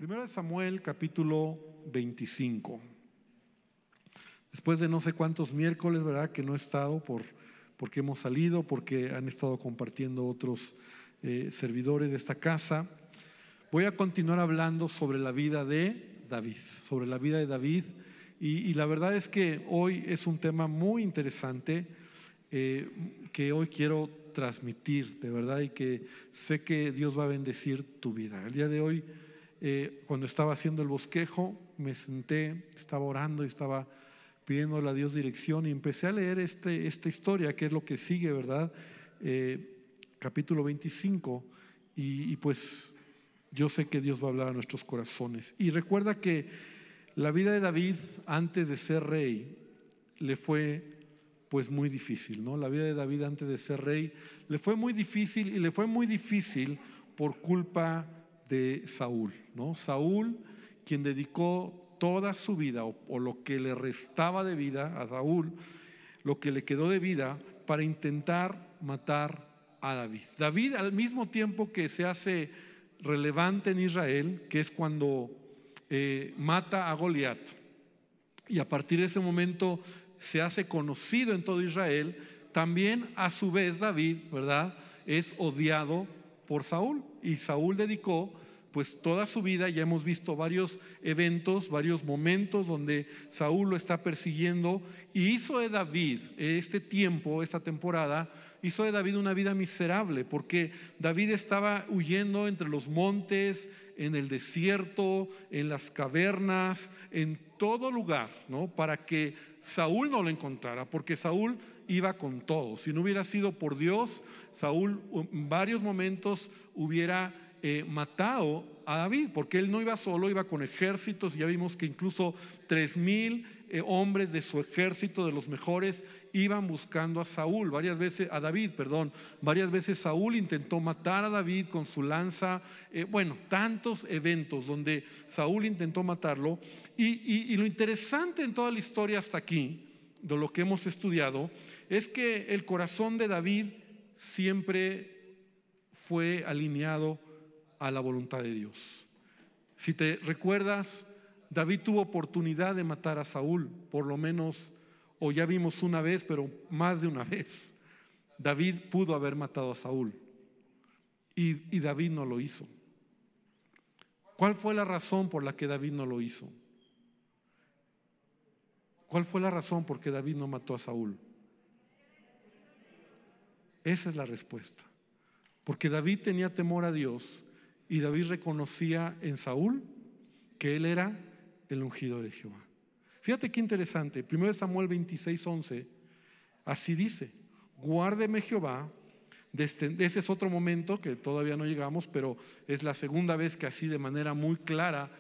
Primero de Samuel, capítulo 25. Después de no sé cuántos miércoles, ¿verdad?, que no he estado porque hemos salido, porque han estado compartiendo otros servidores de esta casa. Voy a continuar hablando sobre la vida de David, y la verdad es que hoy es un tema muy interesante que hoy quiero transmitir, de verdad, y que sé que Dios va a bendecir tu vida. El día de hoy, cuando estaba haciendo el bosquejo, me senté, estaba orando y estaba pidiéndole a Dios dirección, y empecé a leer esta historia, que es lo que sigue, ¿verdad? Capítulo 25, y pues yo sé que Dios va a hablar a nuestros corazones. Y recuerda que la vida de David antes de ser rey le fue pues muy difícil, ¿no? La vida de David antes de ser rey le fue muy difícil, y le fue muy difícil por culpa de Saúl, ¿no? Saúl, quien dedicó toda su vida o lo que le restaba de vida a Saúl, lo que le quedó de vida, para intentar matar a David. David, al mismo tiempo que se hace relevante en Israel, que es cuando mata a Goliat, y a partir de ese momento se hace conocido en todo Israel, también a su vez David, ¿verdad?, es odiado por Saúl, y Saúl dedicó pues toda su vida. Ya hemos visto varios eventos, varios momentos donde Saúl lo está persiguiendo, y hizo de David esta temporada, hizo de David una vida miserable, porque David estaba huyendo entre los montes, en el desierto, en las cavernas, en todo lugar, ¿no?, para que Saúl no lo encontrara, porque Saúl iba con todo. Si no hubiera sido por Dios, Saúl en varios momentos hubiera matado a David, porque él no iba solo, iba con ejércitos. Ya vimos que incluso 3,000 hombres de su ejército, de los mejores, iban buscando a David. Varias veces Saúl intentó matar a David con su lanza. Tantos eventos donde Saúl intentó matarlo. Y lo interesante en toda la historia hasta aquí, de lo que hemos estudiado, es que el corazón de David siempre fue alineado a la voluntad de Dios. Si te recuerdas, David tuvo oportunidad de matar a Saúl, por lo menos, o ya vimos una vez, pero más de una vez. David pudo haber matado a Saúl, y David no lo hizo. ¿Cuál fue la razón por la que David no lo hizo? ¿Cuál fue la razón por que David no mató a Saúl? Esa es la respuesta. Porque David tenía temor a Dios, y David reconocía en Saúl que él era el ungido de Jehová. Fíjate qué interesante. 1 Samuel 26:11, así dice: guárdeme Jehová. Ese es otro momento que todavía no llegamos, pero es la segunda vez que así de manera muy clara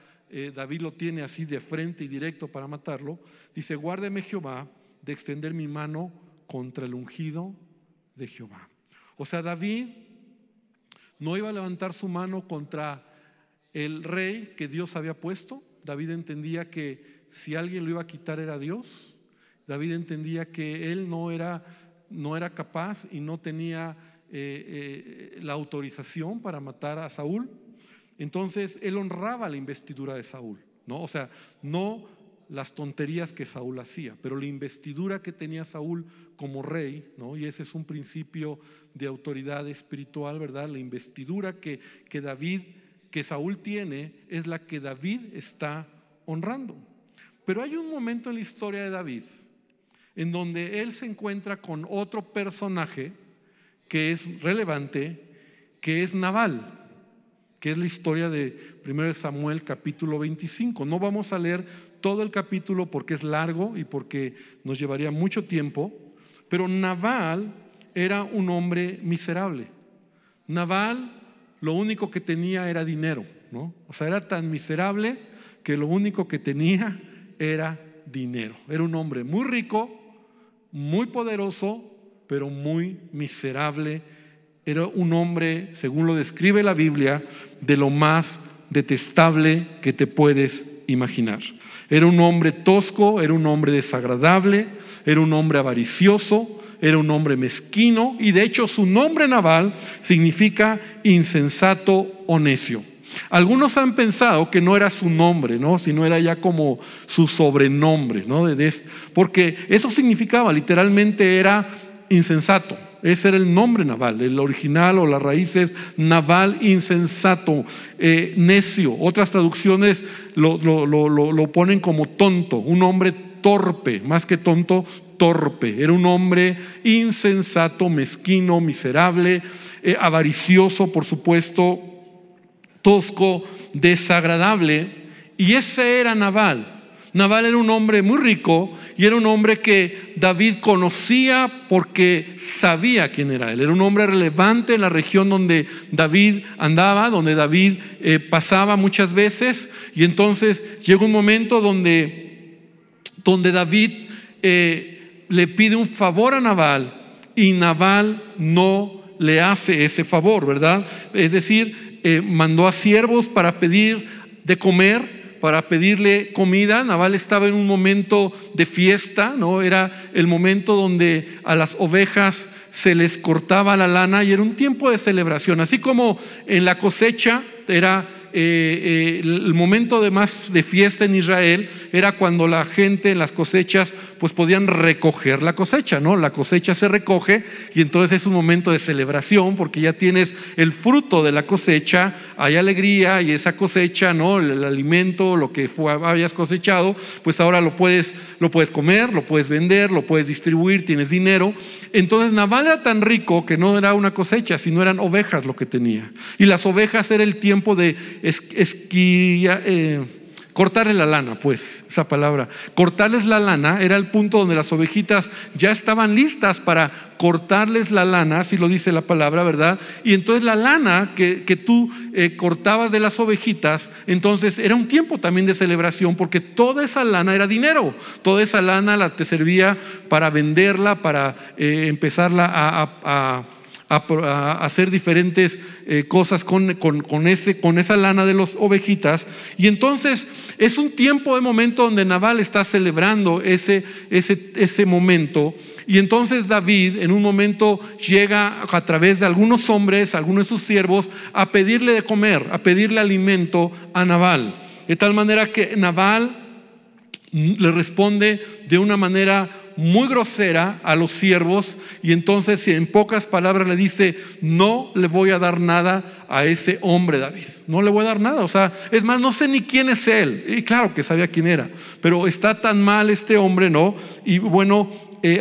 David lo tiene así de frente y directo para matarlo. Dice: guárdeme Jehová de extender mi mano contra el ungido de Jehová. O sea, David no iba a levantar su mano contra el rey que Dios había puesto. David entendía que si alguien lo iba a quitar era Dios. David entendía que él no era capaz y no tenía la autorización para matar a Saúl. Entonces él honraba la investidura de Saúl, ¿no? O sea, no las tonterías que Saúl hacía, pero la investidura que tenía Saúl como rey, ¿no? Y ese es un principio de autoridad espiritual, ¿verdad? La investidura que Saúl tiene es la que David está honrando. Pero hay un momento en la historia de David en donde él se encuentra con otro personaje que es relevante, que es Nabal, que es la historia de 1 Samuel capítulo 25. No vamos a leer todo el capítulo porque es largo y porque nos llevaría mucho tiempo, pero Nabal era un hombre miserable. Nabal lo único que tenía era dinero, ¿no? O sea, era tan miserable que lo único que tenía era dinero. Era un hombre muy rico, muy poderoso, pero muy miserable. Era un hombre, según lo describe la Biblia, de lo más detestable que te puedes imaginar. Era un hombre tosco, era un hombre desagradable, era un hombre avaricioso, era un hombre mezquino, y de hecho su nombre Nabal significa insensato o necio. Algunos han pensado que no era su nombre, ¿no? Sino era ya como su sobrenombre, ¿no? Porque eso significaba, literalmente era insensato. Ese era el nombre Nabal. El original o la raíz es Nabal, insensato, necio. Otras traducciones lo ponen como tonto, un hombre torpe, más que tonto, torpe. Era un hombre insensato, mezquino, miserable, avaricioso, por supuesto, tosco, desagradable. Y ese era Nabal. Nabal era un hombre muy rico y era un hombre que David conocía porque sabía quién era él. Era un hombre relevante en la región donde David andaba, donde David pasaba muchas veces. Y entonces llega un momento donde David le pide un favor a Nabal y Nabal no le hace ese favor, ¿verdad? Es decir, mandó a siervos para pedir de comer, para pedirle comida. Nabal estaba en un momento de fiesta, ¿no? Era el momento donde a las ovejas se les cortaba la lana y era un tiempo de celebración. Así como en la cosecha era el momento de más de fiesta en Israel, era cuando la gente en las cosechas pues podían recoger la cosecha, ¿no? La cosecha se recoge y entonces es un momento de celebración porque ya tienes el fruto de la cosecha, hay alegría y esa cosecha, ¿no? El alimento, lo que habías cosechado, pues ahora lo puedes comer, lo puedes vender, lo puedes distribuir, tienes dinero. Entonces Nabal era tan rico que no era una cosecha, sino eran ovejas lo que tenía. Y las ovejas era el tiempo de cortarle la lana, pues, esa palabra. Cortarles la lana era el punto donde las ovejitas ya estaban listas para cortarles la lana, así lo dice la palabra, ¿verdad? Y entonces la lana que tú cortabas de las ovejitas, entonces era un tiempo también de celebración porque toda esa lana era dinero. Toda esa lana te servía para venderla, para empezarla a hacer diferentes cosas con esa lana de las ovejitas. Y entonces es un tiempo de momento donde Nabal está celebrando ese momento. Y entonces David en un momento llega a través de algunos hombres, algunos de sus siervos, a pedirle de comer, a pedirle alimento a Nabal, de tal manera que Nabal le responde de una manera muy grosera a los siervos y entonces en pocas palabras le dice: no le voy a dar nada a ese hombre David, no le voy a dar nada. O sea, es más, no sé ni quién es él. Y claro que sabía quién era, pero está tan mal este hombre, ¿no? Y bueno,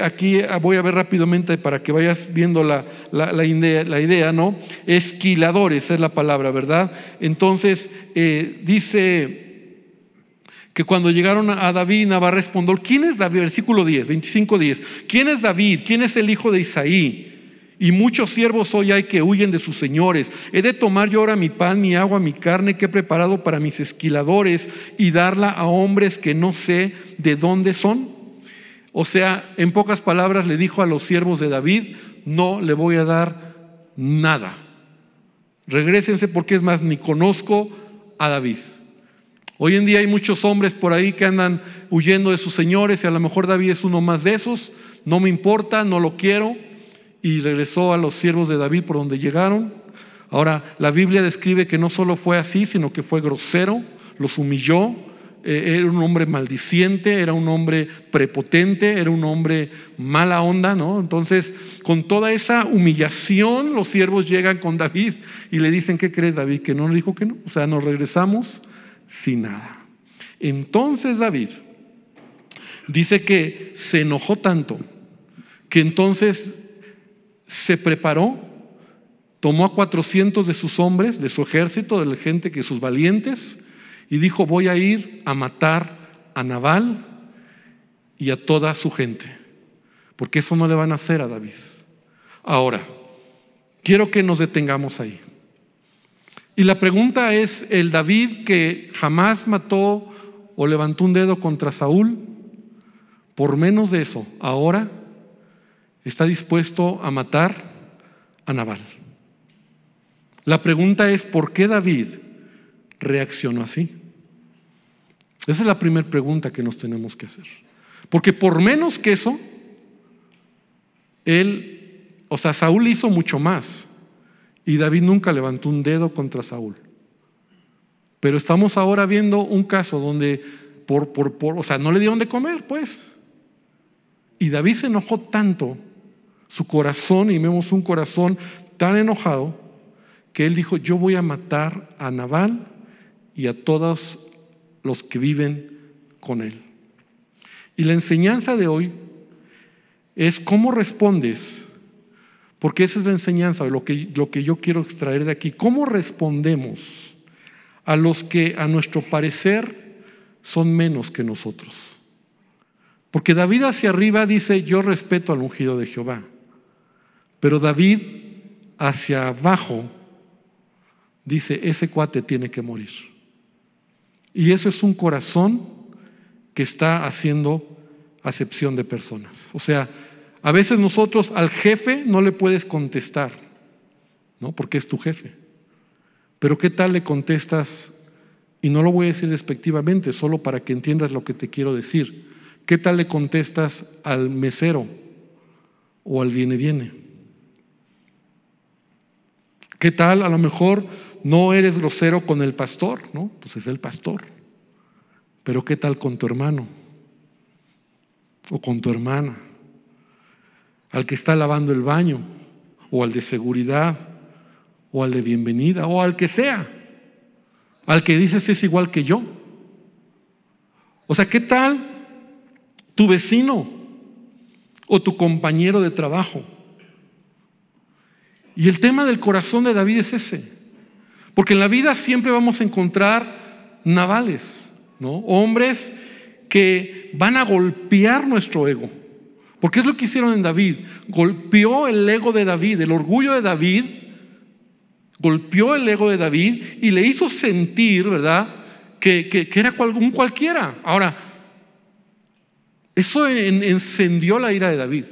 aquí voy a ver rápidamente para que vayas viendo la idea, ¿no? Esquiladores es la palabra, ¿verdad? Entonces dice que cuando llegaron a David, Nabal respondió: ¿quién es David? Versículo 10, 25:10. ¿Quién es David? ¿Quién es el hijo de Isaí? Y muchos siervos hoy hay que huyen de sus señores. ¿He de tomar yo ahora mi pan, mi agua, mi carne que he preparado para mis esquiladores y darla a hombres que no sé de dónde son? O sea, en pocas palabras le dijo a los siervos de David: no le voy a dar nada. Regrésense porque es más, ni conozco a David. Hoy en día hay muchos hombres por ahí que andan huyendo de sus señores y a lo mejor David es uno más de esos. No me importa, no lo quiero. Y regresó a los siervos de David por donde llegaron. Ahora, la Biblia describe que no solo fue así, sino que fue grosero, los humilló. Era un hombre maldiciente, era un hombre prepotente, era un hombre mala onda, ¿no? Entonces, con toda esa humillación, los siervos llegan con David y le dicen: ¿qué crees, David? Que no, le dijo que no. O sea, nos regresamos sin nada. Entonces David dice que se enojó tanto que entonces se preparó, tomó a 400 de sus hombres, de su ejército, de la gente, que sus valientes, y dijo: voy a ir a matar a Nabal y a toda su gente, porque eso no le van a hacer a David. Ahora, quiero que nos detengamos ahí. Y la pregunta es: el David que jamás mató o levantó un dedo contra Saúl, por menos de eso, ahora está dispuesto a matar a Nabal. La pregunta es: ¿por qué David reaccionó así? Esa es la primera pregunta que nos tenemos que hacer. Porque por menos que eso, Saúl hizo mucho más. Y David nunca levantó un dedo contra Saúl. Pero estamos ahora viendo un caso donde o sea, no le dieron de comer, pues. Y David se enojó tanto, su corazón, y vemos un corazón tan enojado, que él dijo: yo voy a matar a Nabal y a todos los que viven con él. Y la enseñanza de hoy es cómo respondes, porque esa es la enseñanza, lo que yo quiero extraer de aquí. ¿Cómo respondemos a los que a nuestro parecer son menos que nosotros? Porque David hacia arriba dice: yo respeto al ungido de Jehová. Pero David hacia abajo dice: ese cuate tiene que morir. Y eso es un corazón que está haciendo acepción de personas. O sea, a veces nosotros al jefe no le puedes contestar, ¿no? Porque es tu jefe. Pero ¿qué tal le contestas? Y no lo voy a decir despectivamente, solo para que entiendas lo que te quiero decir. ¿Qué tal le contestas al mesero o al viene? ¿Qué tal? A lo mejor no eres grosero con el pastor, ¿no? Pues es el pastor. Pero ¿qué tal con tu hermano? O con tu hermana. Al que está lavando el baño, o al de seguridad, o al de bienvenida, o al que sea. Al que dices es igual que yo. O sea, ¿qué tal tu vecino o tu compañero de trabajo? Y el tema del corazón de David es ese, porque en la vida siempre vamos a encontrar nabales, ¿no? Hombres que van a golpear nuestro ego, porque es lo que hicieron en David. Golpeó el ego de David, el orgullo de David, golpeó el ego de David y le hizo sentir, ¿verdad?, que era un cualquiera. Ahora, eso encendió la ira de David.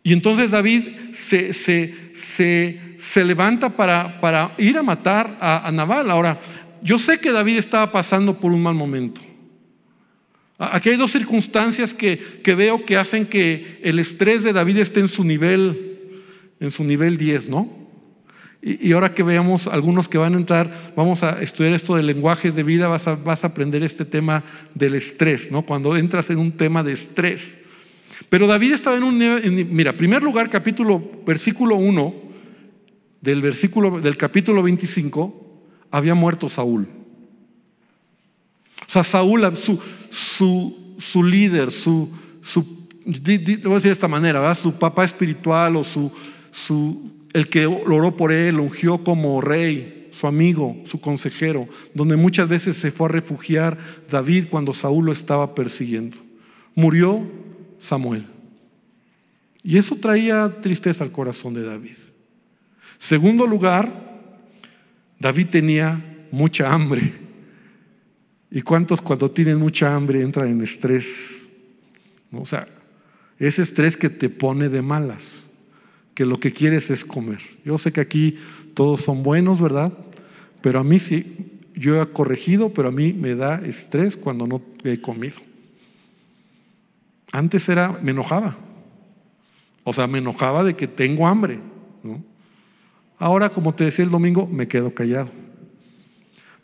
Y entonces David se levanta para ir a matar a Nabal. Ahora, yo sé que David estaba pasando por un mal momento. Aquí hay dos circunstancias que veo que hacen que el estrés de David esté en su nivel 10, ¿no? Y ahora que veamos algunos que van a entrar, vamos a estudiar esto de lenguajes de vida, vas a aprender este tema del estrés, ¿no? Cuando entras en un tema de estrés. Pero David estaba mira, primer lugar, versículo 1 del capítulo 25, había muerto Saúl. O sea, Saúl, su líder, lo voy a decir de esta manera, ¿verdad?, su papá espiritual, o el que oró por él, lo ungió como rey, su amigo, su consejero, donde muchas veces se fue a refugiar David cuando Saúl lo estaba persiguiendo. Murió Samuel. Y eso traía tristeza al corazón de David. Segundo lugar, David tenía mucha hambre. ¿Y cuántos cuando tienen mucha hambre entran en estrés? ¿No? O sea, ese estrés que te pone de malas, que lo que quieres es comer. Yo sé que aquí todos son buenos, ¿verdad? Pero a mí sí, yo he corregido, pero a mí me da estrés cuando no he comido. Antes me enojaba. O sea, me enojaba de que tengo hambre, ¿no? Ahora, como te decía el domingo, me quedo callado.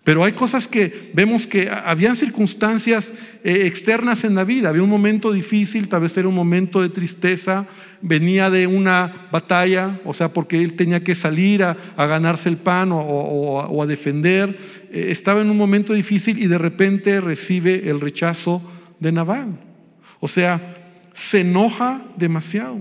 Pero hay cosas que vemos que habían circunstancias externas en la vida. Había un momento difícil, tal vez era un momento de tristeza, venía de una batalla, o sea, porque él tenía que salir a ganarse el pan o a defender. Estaba en un momento difícil y de repente recibe el rechazo de Nabal. O sea, se enoja demasiado.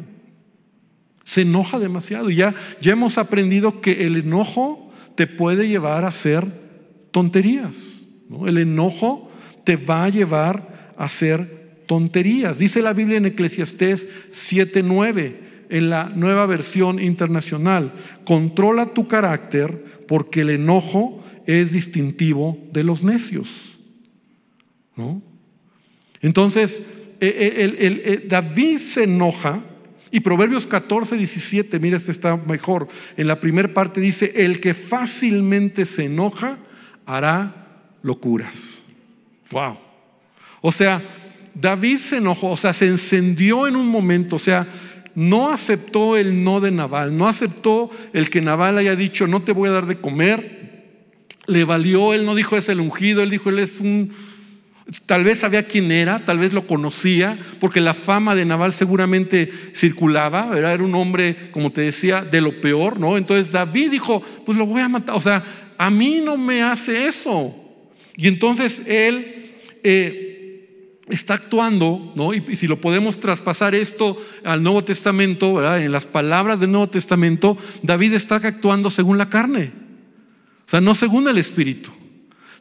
Se enoja demasiado. Y ya hemos aprendido que el enojo te puede llevar a hacer tonterías, ¿no? El enojo te va a llevar a hacer tonterías. Dice la Biblia en Eclesiastés 7:9, en la Nueva Versión Internacional: controla tu carácter porque el enojo es distintivo de los necios, ¿no? Entonces, David se enoja. Y Proverbios 14:17, mira, este está mejor. En la primera parte dice: el que fácilmente se enoja hará locuras. Wow. O sea, David se enojó, o sea, se encendió en un momento, o sea, no aceptó el no de Nabal, no aceptó el que Nabal haya dicho: no te voy a dar de comer, le valió. Él no dijo es el ungido, él dijo él es un... Tal vez sabía quién era, tal vez lo conocía, porque la fama de Nabal seguramente circulaba, ¿verdad? Era un hombre, como te decía, de lo peor, ¿no? Entonces David dijo, pues lo voy a matar, o sea, a mí no me hace eso. Y entonces él está actuando, ¿no? Y si lo podemos traspasar esto al Nuevo Testamento, ¿verdad? En las palabras del Nuevo Testamento, David está actuando según la carne, o sea, no según el Espíritu.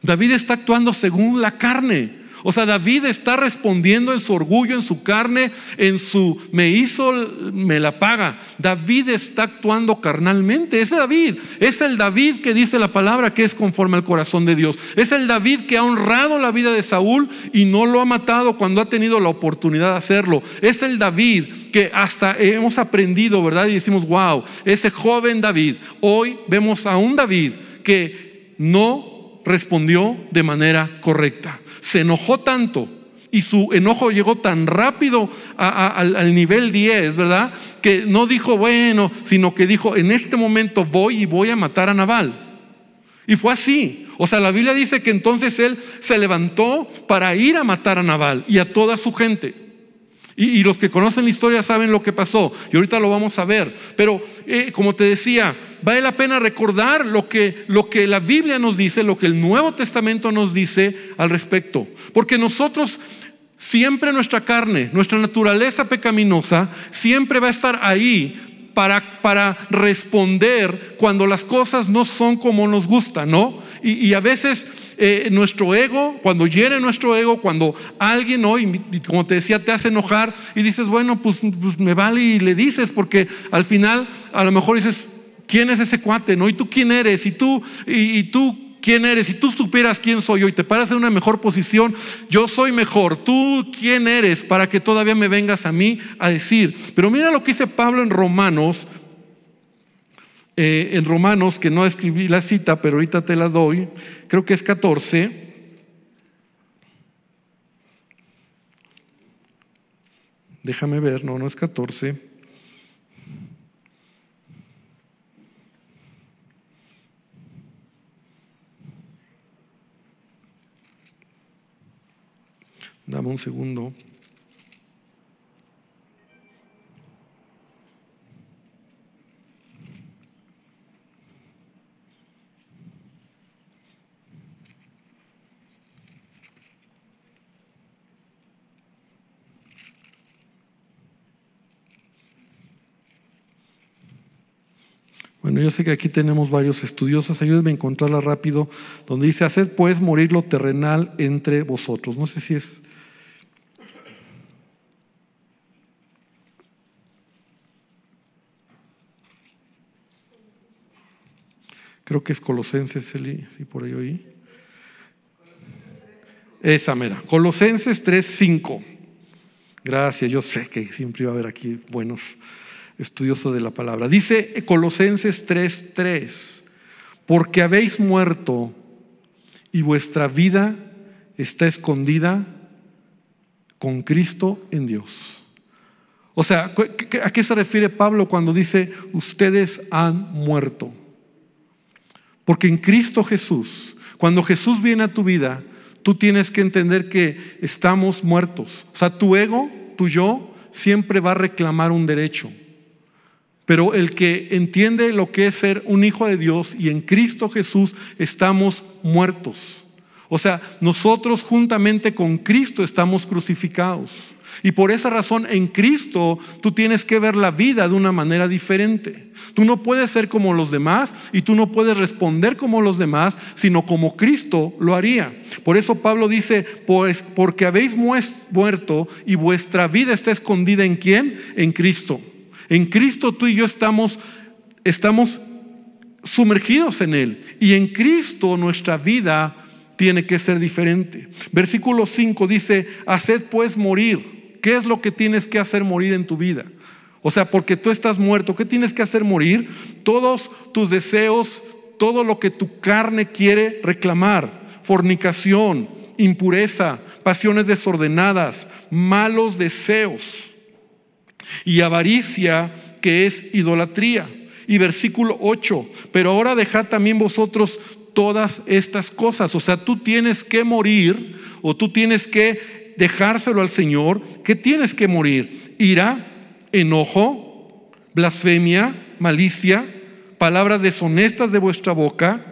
David está actuando según la carne. O sea, David está respondiendo en su orgullo, en su carne, en su me hizo, me la paga. David está actuando carnalmente. Ese David es el David que dice la palabra que es conforme al corazón de Dios. Es el David que ha honrado la vida de Saúl y no lo ha matado cuando ha tenido la oportunidad de hacerlo. Es el David que hasta hemos aprendido, ¿verdad? Y decimos, wow, ese joven David. Hoy vemos a un David que no respondió de manera correcta. Se enojó tanto y su enojo llegó tan rápido al nivel 10, ¿verdad? Que no dijo bueno, sino que dijo en este momento voy a matar a Nabal. Y fue así. O sea, la Biblia dice que entonces él se levantó para ir a matar a Nabal y a toda su gente. Y los que conocen la historia saben lo que pasó. Y ahorita lo vamos a ver. Pero como te decía, vale la pena recordar lo que la Biblia nos dice, lo que el Nuevo Testamento nos dice al respecto. Porque nosotros siempre nuestra carne, nuestra naturaleza pecaminosa, siempre va a estar ahí para responder cuando las cosas no son como nos gusta, ¿no? Y a veces nuestro ego, cuando hiere nuestro ego, cuando alguien, ¿no? Y como te decía, te hace enojar y dices, bueno, pues me vale, y le dices, porque al final a lo mejor dices, ¿quién es ese cuate, no? ¿Y tú quién eres? ¿Y tú quién eres? Si tú supieras quién soy yo y te paras en una mejor posición, yo soy mejor. ¿Tú quién eres para que todavía me vengas a mí a decir? Pero mira lo que dice Pablo en Romanos, que no escribí la cita, pero ahorita te la doy. Creo que es 14. Déjame ver, no es 14. Dame un segundo. Bueno, yo sé que aquí tenemos varios estudiosos, ayúdenme a encontrarla rápido, donde dice, haced pues morir lo terrenal entre vosotros. No sé si es... Creo que es Colosenses, Eli, si por ahí oí. Esa mera, Colosenses 3:5. Gracias, yo sé que siempre iba a haber aquí buenos estudiosos de la palabra. Dice Colosenses 3:3, porque habéis muerto y vuestra vida está escondida con Cristo en Dios. O sea, ¿a qué se refiere Pablo cuando dice ustedes han muerto? Porque en Cristo Jesús, cuando Jesús viene a tu vida, tú tienes que entender que estamos muertos. O sea, tu ego, tu yo, siempre va a reclamar un derecho. Pero el que entiende lo que es ser un hijo de Dios y en Cristo Jesús estamos muertos. O sea, nosotros juntamente con Cristo estamos crucificados. Y por esa razón en Cristo tú tienes que ver la vida de una manera diferente. Tú no puedes ser como los demás y tú no puedes responder como los demás, sino como Cristo lo haría. Por eso Pablo dice, pues porque habéis muerto y vuestra vida está escondida ¿en quién? En Cristo. En Cristo tú y yo estamos sumergidos en Él. Y en Cristo nuestra vida tiene que ser diferente. Versículo 5 dice, haced pues morir. ¿Qué es lo que tienes que hacer morir en tu vida? O sea, porque tú estás muerto, ¿qué tienes que hacer morir? Todos tus deseos, todo lo que tu carne quiere reclamar. Fornicación, impureza, pasiones desordenadas, malos deseos y avaricia, que es idolatría. Y versículo 8, pero ahora dejad también vosotros todas estas cosas. O sea, tú tienes que morir, o tú tienes que dejárselo al Señor. ¿Qué tienes que morir? Ira, enojo, blasfemia, malicia, palabras deshonestas de vuestra boca.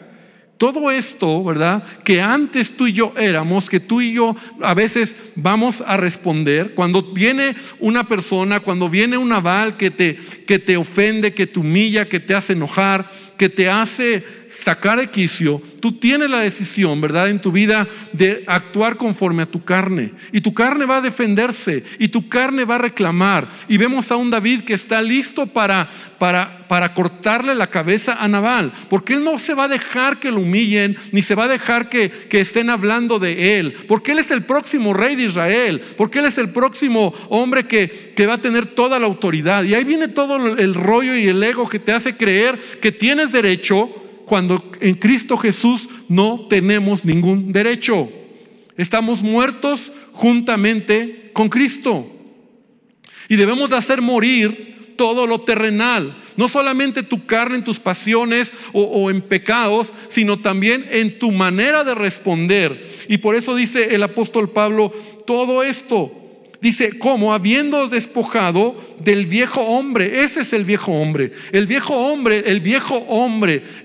Todo esto, ¿verdad?, que antes tú y yo éramos, que tú y yo a veces vamos a responder. Cuando viene una persona, cuando viene un Nabal que te ofende, que te humilla, que te hace enojar, que te hace sacar de quicio, tú tienes la decisión, ¿verdad?, en tu vida de actuar conforme a tu carne. Y tu carne va a defenderse, y tu carne va a reclamar. Y vemos a un David que está listo para cortarle la cabeza a Nabal, porque él no se va a dejar que lo humillen, ni se va a dejar que estén hablando de él, porque él es el próximo rey de Israel, porque él es el próximo hombre que va a tener toda la autoridad. Y ahí viene todo el rollo y el ego que te hace creer que tienes derecho, cuando en Cristo Jesús no tenemos ningún derecho. Estamos muertos juntamente con Cristo, y debemos de hacer morir todo lo terrenal, no solamente tu carne en tus pasiones o en pecados, sino también en tu manera de responder. Y por eso dice el apóstol Pablo todo esto. Dice, ¿cómo? Habiendo despojado del viejo hombre. Ese es el viejo hombre. El viejo hombre,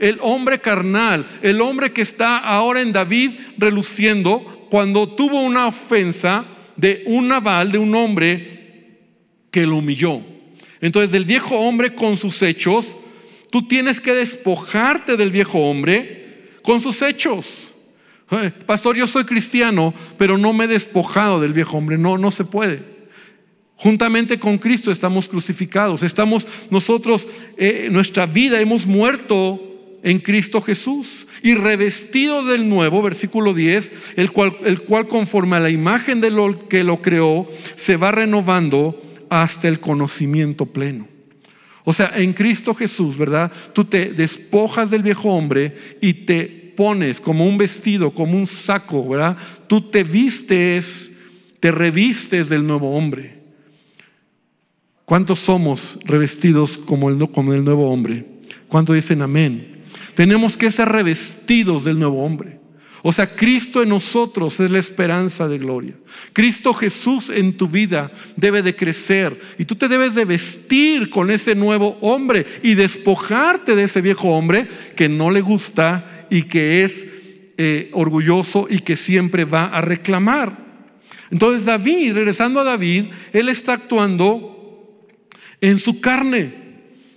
el hombre carnal, el hombre que está ahora en David reluciendo, cuando tuvo una ofensa de un Nabal, de un hombre que lo humilló. Entonces, del viejo hombre con sus hechos, tú tienes que despojarte del viejo hombre con sus hechos. Pastor, yo soy cristiano, pero no me he despojado del viejo hombre. No se puede. Juntamente con Cristo estamos crucificados. Estamos nosotros, nuestra vida hemos muerto en Cristo Jesús y revestidos del nuevo, versículo 10, el cual conforme a la imagen de lo que lo creó, se va renovando hasta el conocimiento pleno. O sea, en Cristo Jesús, ¿verdad?, tú te despojas del viejo hombre y te pones como un vestido, como un saco, ¿verdad? Tú te revistes del nuevo hombre. ¿Cuántos somos revestidos como el nuevo hombre? ¿Cuántos dicen amén? Tenemos que ser revestidos del nuevo hombre. O sea, Cristo en nosotros es la esperanza de gloria. Cristo Jesús en tu vida debe de crecer, y tú te debes de vestir con ese nuevo hombre y despojarte de ese viejo hombre que no le gusta y que es orgulloso y que siempre va a reclamar. Entonces David, regresando a David, él está actuando en su carne.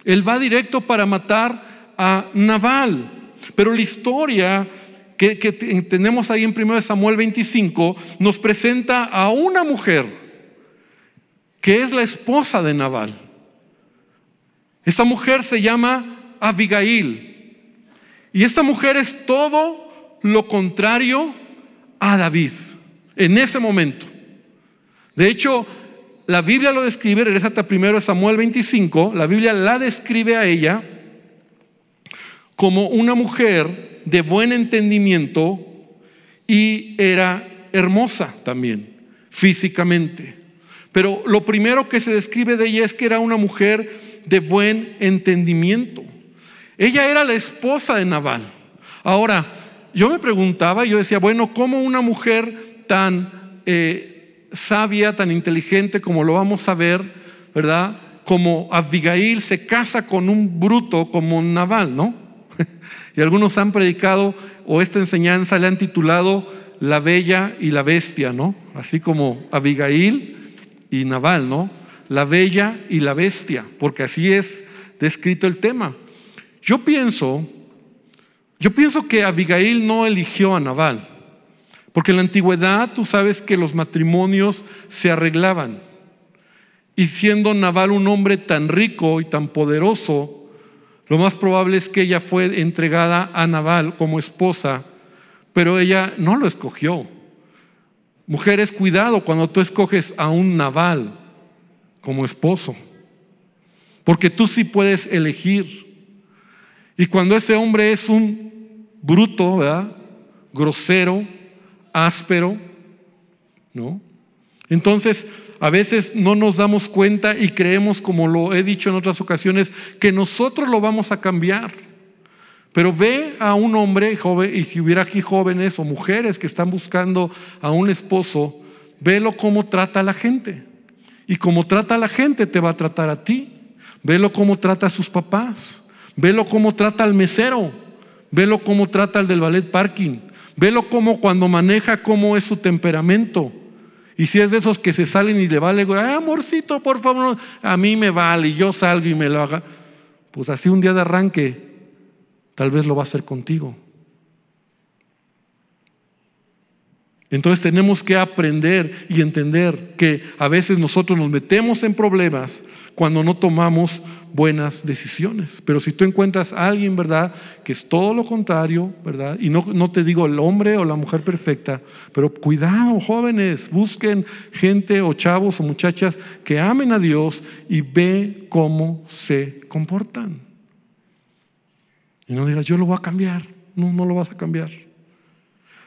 Él va directo para matar a Nabal. Pero la historia que tenemos ahí en 1 Samuel 25 nos presenta a una mujer que es la esposa de Nabal. Esta mujer se llama Abigail, y esta mujer es todo lo contrario a David en ese momento. De hecho, la Biblia lo describe, regresa hasta 1 Samuel 25, la Biblia la describe a ella como una mujer de buen entendimiento, y era hermosa también físicamente. Pero lo primero que se describe de ella es que era una mujer de buen entendimiento. Ella era la esposa de Nabal. Ahora, yo me preguntaba, yo decía, bueno, ¿cómo una mujer tan sabia, tan inteligente, como lo vamos a ver, ¿verdad?, como Abigail, se casa con un bruto como Nabal, ¿no? Y algunos han predicado, o esta enseñanza le han titulado La Bella y la Bestia, ¿no? Así como Abigail y Nabal, ¿no? La Bella y la Bestia, porque así es descrito el tema. Yo pienso que Abigail no eligió a Nabal, porque en la antigüedad tú sabes que los matrimonios se arreglaban, y siendo Nabal un hombre tan rico y tan poderoso, lo más probable es que ella fue entregada a Nabal como esposa, pero ella no lo escogió. Mujeres, cuidado cuando tú escoges a un Nabal como esposo, porque tú sí puedes elegir. Y cuando ese hombre es un bruto, ¿verdad?, grosero, áspero, ¿no? Entonces, a veces no nos damos cuenta y creemos, como lo he dicho en otras ocasiones, que nosotros lo vamos a cambiar. Pero ve a un hombre joven, y si hubiera aquí jóvenes o mujeres que están buscando a un esposo, velo cómo trata a la gente. Y como trata a la gente, te va a tratar a ti. Velo cómo trata a sus papás. Velo cómo trata al mesero. Velo cómo trata al del ballet parking. Velo cómo cuando maneja, cómo es su temperamento. Y si es de esos que se salen y le vale, amorcito, por favor, a mí me vale, y yo salgo y me lo haga. Pues así un día de arranque, tal vez lo va a hacer contigo. Entonces tenemos que aprender y entender que a veces nosotros nos metemos en problemas cuando no tomamos buenas decisiones. Pero si tú encuentras a alguien, ¿verdad?, que es todo lo contrario, ¿verdad? Y no te digo el hombre o la mujer perfecta, pero cuidado, jóvenes, busquen gente o chavos o muchachas que amen a Dios y ve cómo se comportan. Y no digas, yo lo voy a cambiar. No, no lo vas a cambiar.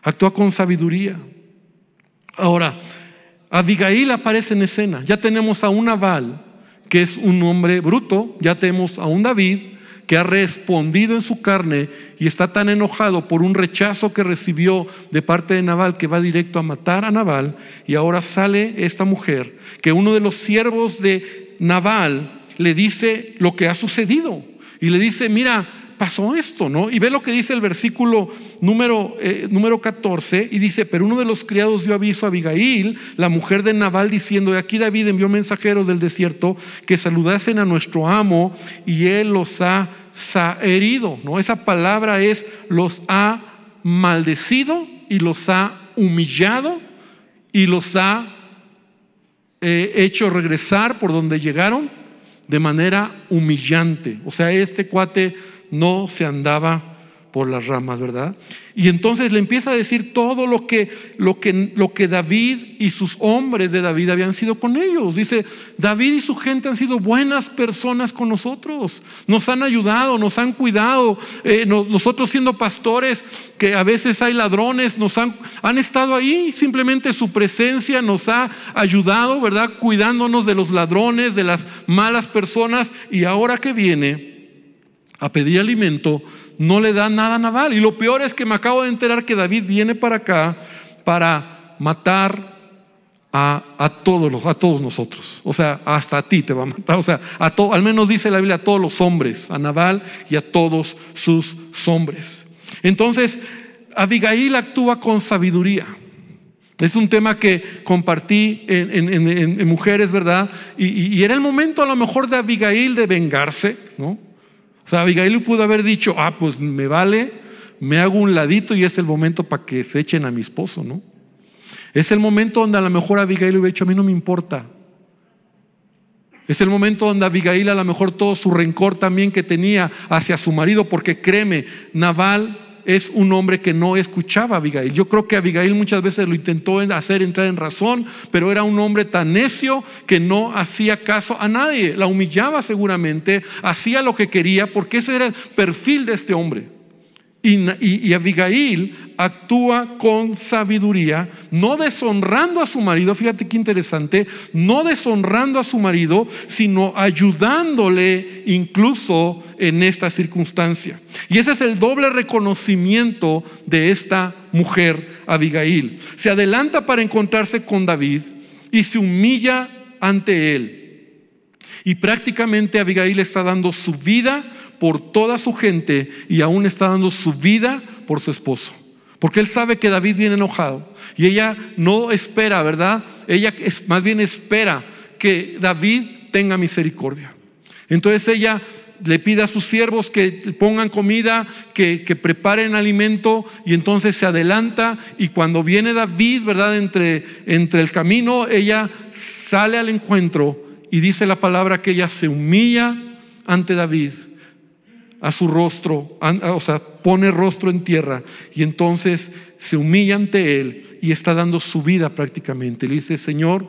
Actúa con sabiduría. Ahora, Abigail aparece en escena. Ya tenemos a un Nabal, que es un hombre bruto. Ya tenemos a un David que ha respondido en su carne y está tan enojado por un rechazo que recibió de parte de Nabal que va directo a matar a Nabal. Y ahora sale esta mujer que uno de los siervos de Nabal le dice lo que ha sucedido y le dice, mira, pasó esto, ¿no? Y ve lo que dice el versículo número 14 y dice, pero uno de los criados dio aviso a Abigail, la mujer de Nabal, diciendo, de aquí David envió mensajeros del desierto que saludasen a nuestro amo y él los ha herido, ¿no? Esa palabra es, los ha maldecido y los ha humillado y los ha hecho regresar por donde llegaron de manera humillante. O sea, este cuate no se andaba por las ramas, ¿verdad? Y entonces le empieza a decir todo lo que David y sus hombres de David habían sido con ellos. Dice, David y su gente han sido buenas personas con nosotros, nos han ayudado, nos han cuidado, nosotros siendo pastores, que a veces hay ladrones, han estado ahí, simplemente su presencia nos ha ayudado, ¿verdad? Cuidándonos de los ladrones, de las malas personas, y ahora que viene a pedir alimento, no le da nada a Nabal. Y lo peor es que me acabo de enterar que David viene para acá para matar a todos nosotros. O sea, hasta a ti te va a matar. O sea, al menos dice la Biblia, a todos los hombres, a Nabal y a todos sus hombres. Entonces, Abigail actúa con sabiduría. Es un tema que compartí en mujeres, ¿verdad? Y era el momento a lo mejor de Abigail de vengarse, ¿no? O sea, Abigail pudo haber dicho, pues me vale, me hago un ladito y es el momento para que se echen a mi esposo, ¿no? Es el momento donde a lo mejor Abigail hubiera dicho, a mí no me importa. Es el momento donde Abigail a lo mejor todo su rencor también que tenía hacia su marido, porque créeme, Nabal es un hombre que no escuchaba a Abigail. Yo creo que Abigail muchas veces lo intentó hacer entrar en razón, pero era un hombre tan necio que no hacía caso a nadie. La humillaba seguramente, hacía lo que quería, porque ese era el perfil de este hombre. Y Abigail actúa con sabiduría, no deshonrando a su marido. Fíjate qué interesante, no deshonrando a su marido, sino ayudándole incluso en esta circunstancia. Y ese es el doble reconocimiento de esta mujer, Abigail. Se adelanta para encontrarse con David y se humilla ante él. Y prácticamente Abigail está dando su vida por toda su gente y aún está dando su vida por su esposo. Porque él sabe que David viene enojado y ella no espera, ¿verdad? Ella más bien espera que David tenga misericordia. Entonces ella le pide a sus siervos que pongan comida, que preparen alimento, y entonces se adelanta, y cuando viene David, ¿verdad?, entre el camino, ella sale al encuentro y dice la palabra que ella se humilla ante David a su rostro, o sea, pone rostro en tierra y entonces se humilla ante él y está dando su vida prácticamente. Le dice, Señor,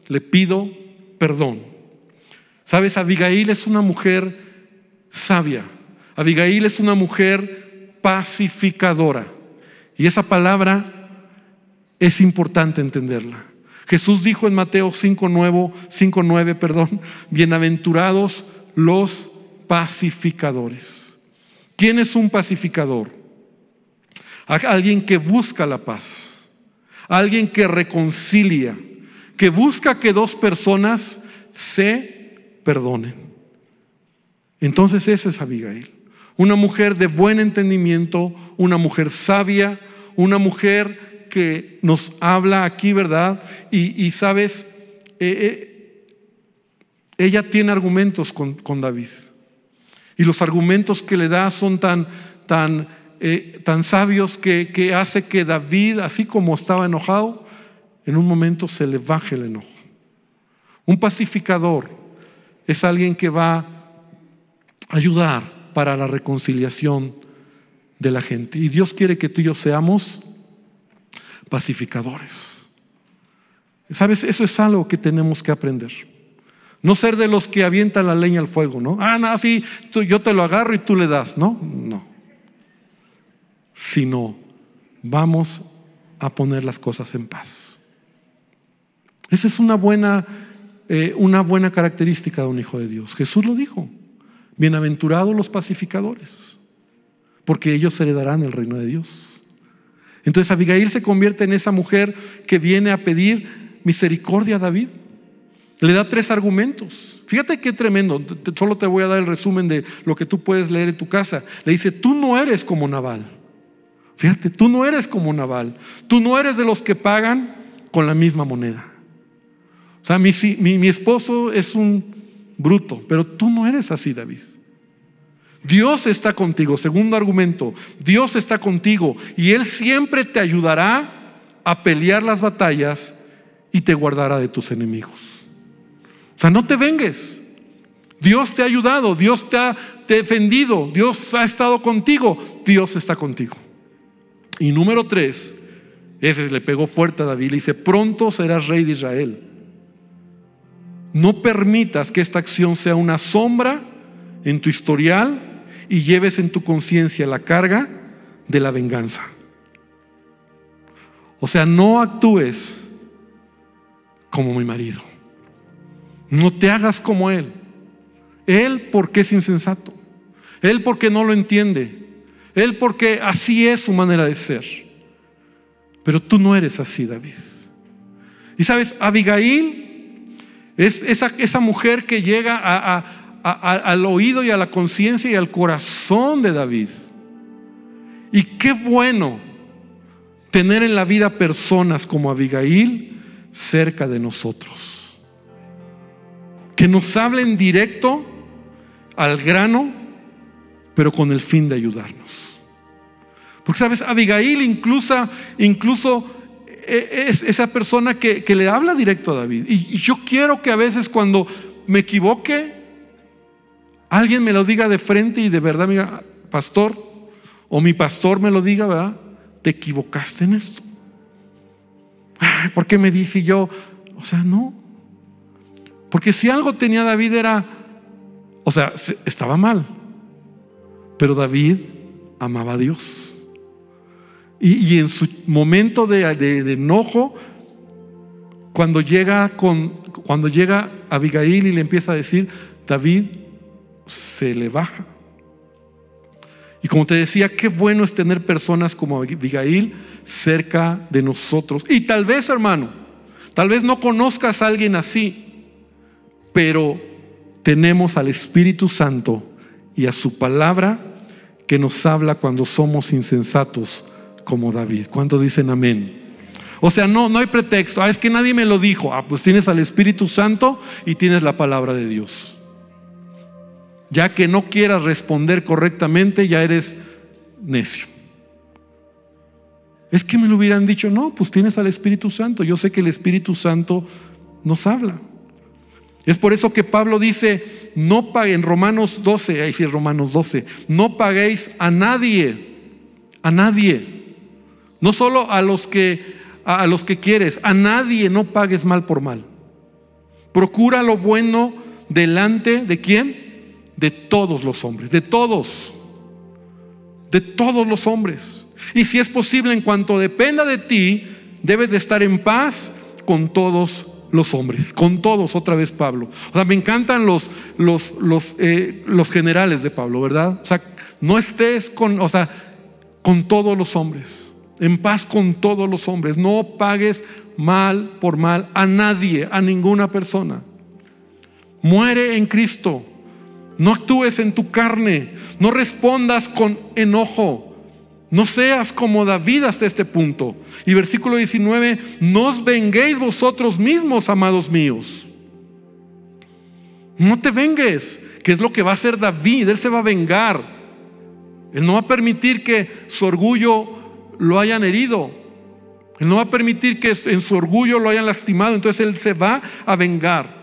le pido perdón. Sabes, Abigail es una mujer sabia. Abigail es una mujer pacificadora, y esa palabra es importante entenderla. Jesús dijo en Mateo 5:9, bienaventurados los pacificadores, ¿Quién es un pacificador? Alguien que busca la paz, alguien que reconcilia, que busca que dos personas se perdonen. Entonces esa es Abigail, una mujer de buen entendimiento, una mujer sabia, una mujer que nos habla aquí, ¿verdad? Y sabes, ella tiene argumentos con David, y los argumentos que le da son tan sabios que hace que David, así como estaba enojado, en un momento se le baje el enojo. Un pacificador es alguien que va a ayudar para la reconciliación de la gente, y Dios quiere que tú y yo seamos pacificadores. ¿Sabes? Eso es algo que tenemos que aprender. No ser de los que avientan la leña al fuego, ¿no? No, sí, yo te lo agarro y tú le das, ¿no? No. Sino vamos a poner las cosas en paz. Esa es una buena característica de un hijo de Dios. Jesús lo dijo: bienaventurados los pacificadores, porque ellos heredarán el reino de Dios. Entonces Abigail se convierte en esa mujer que viene a pedir misericordia a David. Le da 3 argumentos. Fíjate qué tremendo. Solo te voy a dar el resumen de lo que tú puedes leer en tu casa. Le dice: tú no eres como Nabal. Fíjate, tú no eres como Nabal. Tú no eres de los que pagan con la misma moneda. O sea, mi esposo es un bruto, pero tú no eres así, David. Dios está contigo. Segundo argumento: Dios está contigo, y Él siempre te ayudará a pelear las batallas y te guardará de tus enemigos. O sea, no te vengues. Dios te ha ayudado, Dios te ha defendido, Dios ha estado contigo, Dios está contigo. Y número 3, ese le pegó fuerte a David, le dice: pronto serás rey de Israel. No permitas que esta acción sea una sombra en tu historial y lleves en tu conciencia la carga de la venganza. O sea, no actúes como mi marido. No te hagas como él. Él porque es insensato. Él porque no lo entiende. Él porque así es su manera de ser. Pero tú no eres así, David. Y sabes, Abigail es esa mujer que llega al oído y a la conciencia y al corazón de David. Y qué bueno tener en la vida personas como Abigail cerca de nosotros, que nos hablen directo, al grano, pero con el fin de ayudarnos. Porque sabes, Abigail incluso es esa persona que le habla directo a David. Y yo quiero que a veces cuando me equivoque, alguien me lo diga de frente y de verdad me diga: pastor, o mi pastor me lo diga, ¿verdad? Te equivocaste en esto. ¿Por qué me dije yo? O sea, no. Porque si algo tenía David era, o sea, estaba mal, pero David amaba a Dios. Y en su momento de enojo, cuando llega Abigail y le empieza a decir, David se le baja. Y como te decía, qué bueno es tener personas como Abigail cerca de nosotros. Y tal vez, hermano, tal vez no conozcas a alguien así, pero tenemos al Espíritu Santo y a su palabra que nos habla cuando somos insensatos como David. ¿Cuántos dicen amén? O sea, no hay pretexto. Es que nadie me lo dijo. Pues tienes al Espíritu Santo y tienes la palabra de Dios. Ya que no quieras responder correctamente, ya eres necio. Es que me lo hubieran dicho. No, pues tienes al Espíritu Santo. Yo sé que el Espíritu Santo nos habla. Es por eso que Pablo dice, no paguen, Romanos 12, ahí sí es Romanos 12, no paguéis a nadie, no solo a los que quieres, a nadie no pagues mal por mal. Procura lo bueno delante de ¿quién? De todos los hombres, de todos los hombres. Y si es posible, en cuanto dependa de ti, debes de estar en paz con todos los hombres, con todos, otra vez Pablo. O sea, me encantan los generales de Pablo, ¿verdad? O sea, no estés con todos los hombres, en paz con todos los hombres. No pagues mal por mal a nadie, a ninguna persona. Muere en Cristo. No actúes en tu carne. No respondas con enojo. No seas como David hasta este punto. Y versículo 19: no os venguéis vosotros mismos, amados míos. No te vengues, que es lo que va a hacer David. Él se va a vengar. Él no va a permitir que su orgullo lo hayan herido. Él no va a permitir que en su orgullo lo hayan lastimado. Entonces él se va a vengar.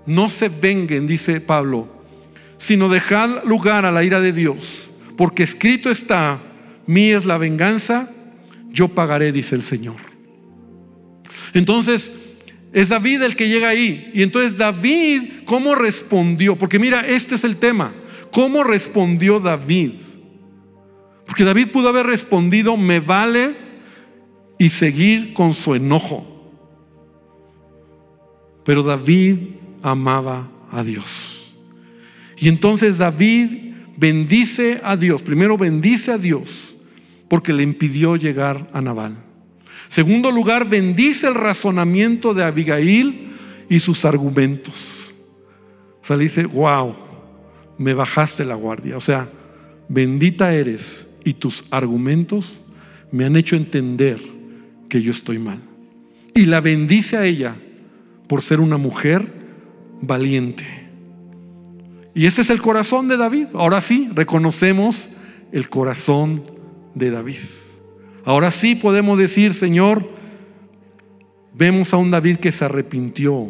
No se venguen, dice Pablo, sino dejad lugar a la ira de Dios, porque escrito está: mía es la venganza, yo pagaré, dice el Señor. Entonces es David el que llega ahí. Y entonces David, ¿cómo respondió? Porque mira, este es el tema. ¿Cómo respondió David? Porque David pudo haber respondido: me vale, y seguir con su enojo. Pero David amaba a Dios. Y entonces David bendice a Dios. Primero bendice a Dios porque le impidió llegar a Nabal. Segundo lugar, bendice el razonamiento de Abigail y sus argumentos. O sea, le dice: wow, me bajaste la guardia. O sea, bendita eres, y tus argumentos me han hecho entender que yo estoy mal. Y la bendice a ella por ser una mujer valiente. Y este es el corazón de David. Ahora sí, reconocemos el corazón de David. Ahora sí podemos decir: Señor, vemos a un David que se arrepintió.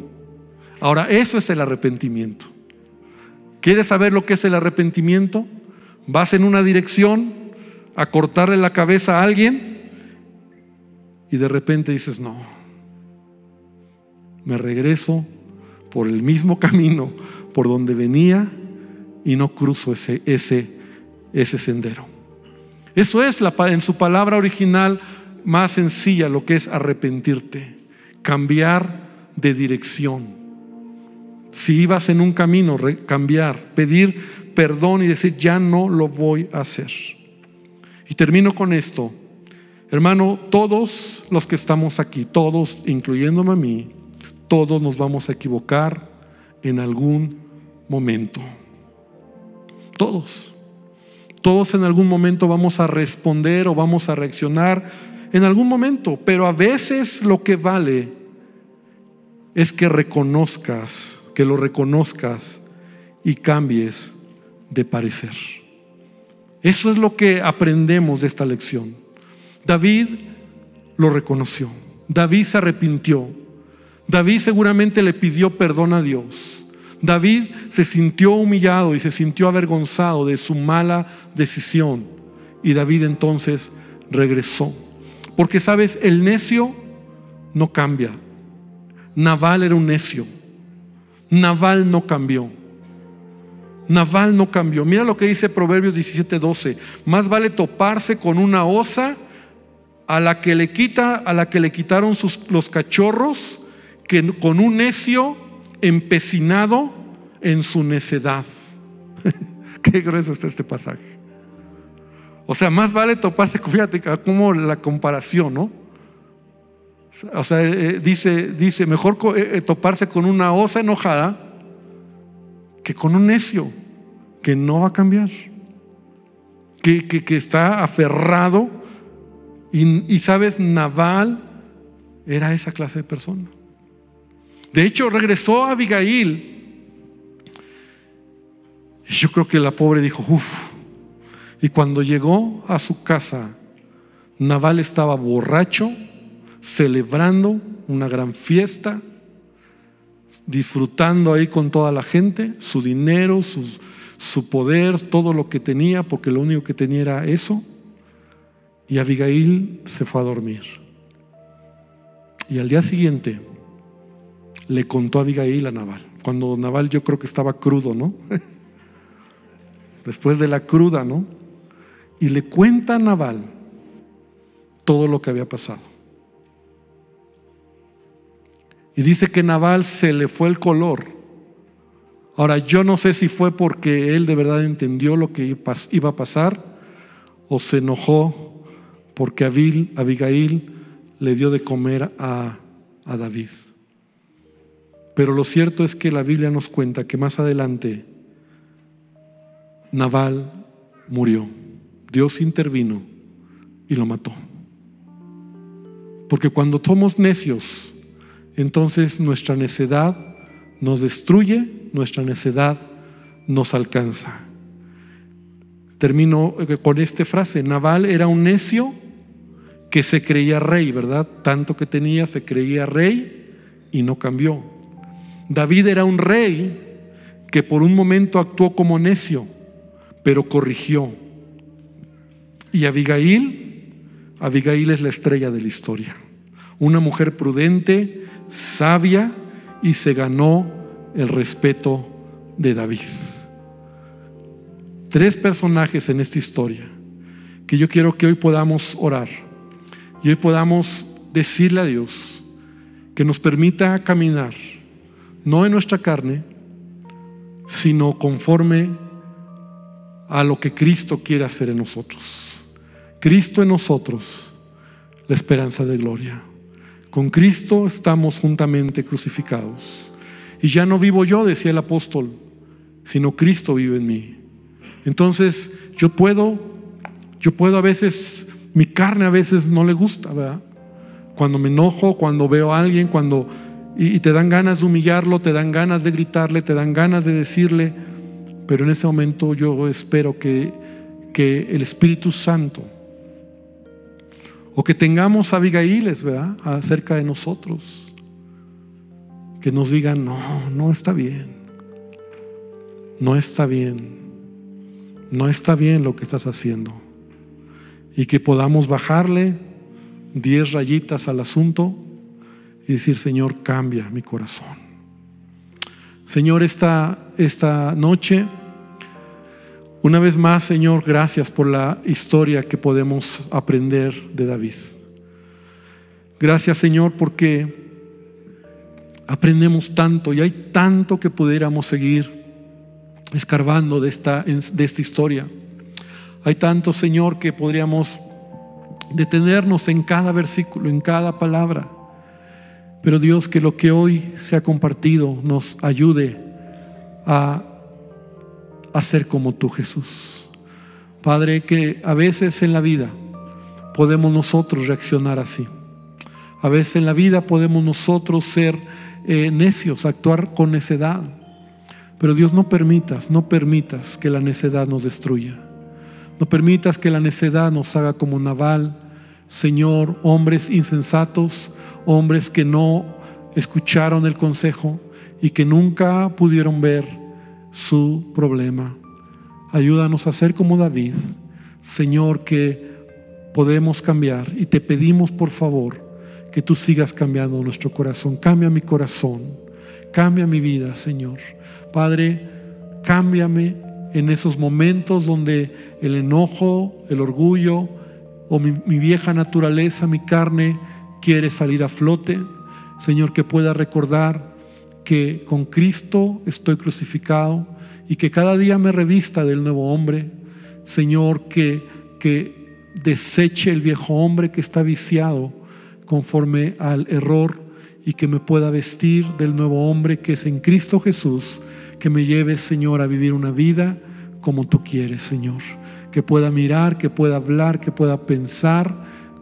Ahora, eso es el arrepentimiento. ¿Quieres saber lo que es el arrepentimiento? Vas en una dirección a cortarle la cabeza a alguien y de repente dices: no, me regreso por el mismo camino por donde venía y no cruzo ese sendero. Eso es en su palabra original más sencilla lo que es arrepentirte, cambiar de dirección. Si ibas en un camino, cambiar, pedir perdón y decir: ya no lo voy a hacer. Y termino con esto. Hermano, todos los que estamos aquí, todos, incluyéndome a mí, todos nos vamos a equivocar en algún momento. Todos en algún momento vamos a responder o vamos a reaccionar en algún momento. Pero a veces lo que vale es que lo reconozcas y cambies de parecer. Eso es lo que aprendemos de esta lección. David lo reconoció. David se arrepintió. David seguramente le pidió perdón a Dios. David se sintió humillado y se sintió avergonzado de su mala decisión. Y David entonces regresó. Porque sabes, el necio no cambia. Nabal era un necio. Nabal no cambió. Mira lo que dice Proverbios 17:12. Más vale toparse con una osa a la que le quitaron los cachorros, que con un necio empecinado en su necedad. Qué grueso está este pasaje. O sea, más vale toparse, fíjate como la comparación, ¿no? O sea, dice mejor toparse con una osa enojada que con un necio que no va a cambiar, que está aferrado. Y sabes, Nabal era esa clase de persona. De hecho, regresó a Abigail y yo creo que la pobre dijo: uff. Y cuando llegó a su casa, Nabal estaba borracho, celebrando una gran fiesta, disfrutando ahí con toda la gente, su dinero, su poder, todo lo que tenía, porque lo único que tenía era eso. Y Abigail se fue a dormir. Y al día siguiente le contó a Abigail a Nabal. Cuando Nabal, yo creo que estaba crudo, ¿no? Después de la cruda, ¿no? Y le cuenta a Nabal todo lo que había pasado. Y dice que Nabal se le fue el color. Ahora, yo no sé si fue porque él de verdad entendió lo que iba a pasar, o se enojó porque Abigail le dio de comer a David. Pero lo cierto es que la Biblia nos cuenta que más adelante Nabal murió. Dios intervino y lo mató. Porque cuando somos necios, entonces nuestra necedad nos destruye, nuestra necedad nos alcanza. Termino con esta frase: Nabal era un necio que se creía rey, ¿verdad? Tanto que tenía, se creía rey y no cambió. David era un rey que por un momento actuó como necio, pero corrigió. Y Abigail es la estrella de la historia. Una mujer prudente, sabia, y se ganó el respeto de David. 3 personajes en esta historia que yo quiero que hoy podamos orar y hoy podamos decirle a Dios que nos permita caminar no en nuestra carne, sino conforme a lo que Cristo quiere hacer en nosotros. Cristo en nosotros, la esperanza de gloria. Con Cristo estamos juntamente crucificados. Y ya no vivo yo, decía el apóstol, sino Cristo vive en mí. Entonces yo puedo a veces, mi carne a veces no le gusta, ¿verdad? Cuando me enojo, cuando veo a alguien, y te dan ganas de humillarlo, te dan ganas de gritarle, te dan ganas de decirle, pero en ese momento yo espero que el Espíritu Santo, o que tengamos Abigailes, ¿verdad?, acerca de nosotros, que nos digan: no está bien, no está bien, no está bien lo que estás haciendo, y que podamos bajarle 10 rayitas al asunto y decir: Señor, cambia mi corazón. Señor, esta noche, una vez más, Señor, gracias por la historia que podemos aprender de David. Gracias, Señor, porque aprendemos tanto y hay tanto que pudiéramos seguir escarbando de esta historia. Hay tanto, Señor, que podríamos detenernos en cada versículo, en cada palabra. Pero Dios, que lo que hoy se ha compartido nos ayude a ser como tú, Jesús. Padre, que a veces en la vida podemos nosotros reaccionar así. A veces en la vida podemos nosotros ser necios, actuar con necedad. Pero Dios, no permitas que la necedad nos destruya. No permitas que la necedad nos haga como Nabal. Señor, hombres insensatos, hombres que no escucharon el consejo y que nunca pudieron ver su problema. Ayúdanos a ser como David, Señor, que podemos cambiar, y te pedimos por favor que tú sigas cambiando nuestro corazón. Cambia mi corazón, cambia mi vida, Señor. Padre, cámbiame en esos momentos donde el enojo, el orgullo o mi vieja naturaleza, mi carne quiere salir a flote. Señor, que pueda recordar que con Cristo estoy crucificado y que cada día me revista del nuevo hombre. Señor, que deseche el viejo hombre que está viciado conforme al error y que me pueda vestir del nuevo hombre que es en Cristo Jesús. Que me lleves, Señor, a vivir una vida como tú quieres, Señor. Que pueda mirar, que pueda hablar, que pueda pensar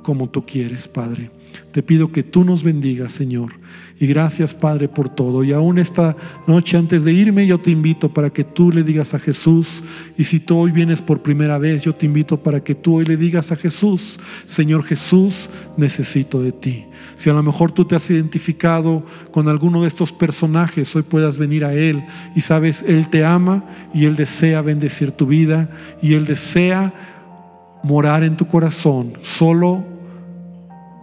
como tú quieres, Padre. Te pido que tú nos bendigas, Señor. Y gracias, Padre, por todo. Y aún esta noche, antes de irme, yo te invito para que tú le digas a Jesús. Y si tú hoy vienes por primera vez, yo te invito para que tú hoy le digas a Jesús: Señor Jesús, necesito de ti. Si a lo mejor tú te has identificado con alguno de estos personajes, hoy puedas venir a Él. Y sabes, Él te ama y Él desea bendecir tu vida y Él desea morar en tu corazón. Solo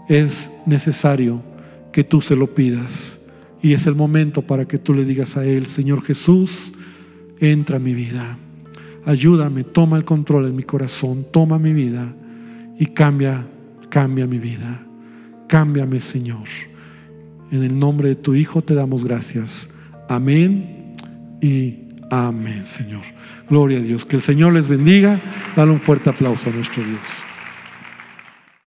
es necesario que tú se lo pidas, y es el momento para que tú le digas a Él: Señor Jesús, entra en mi vida, ayúdame, toma el control en mi corazón, toma mi vida y cambia mi vida. Cámbiame, Señor. En el nombre de tu Hijo te damos gracias. Amén y amén, Señor. Gloria a Dios. Que el Señor les bendiga. Dale un fuerte aplauso a nuestro Dios.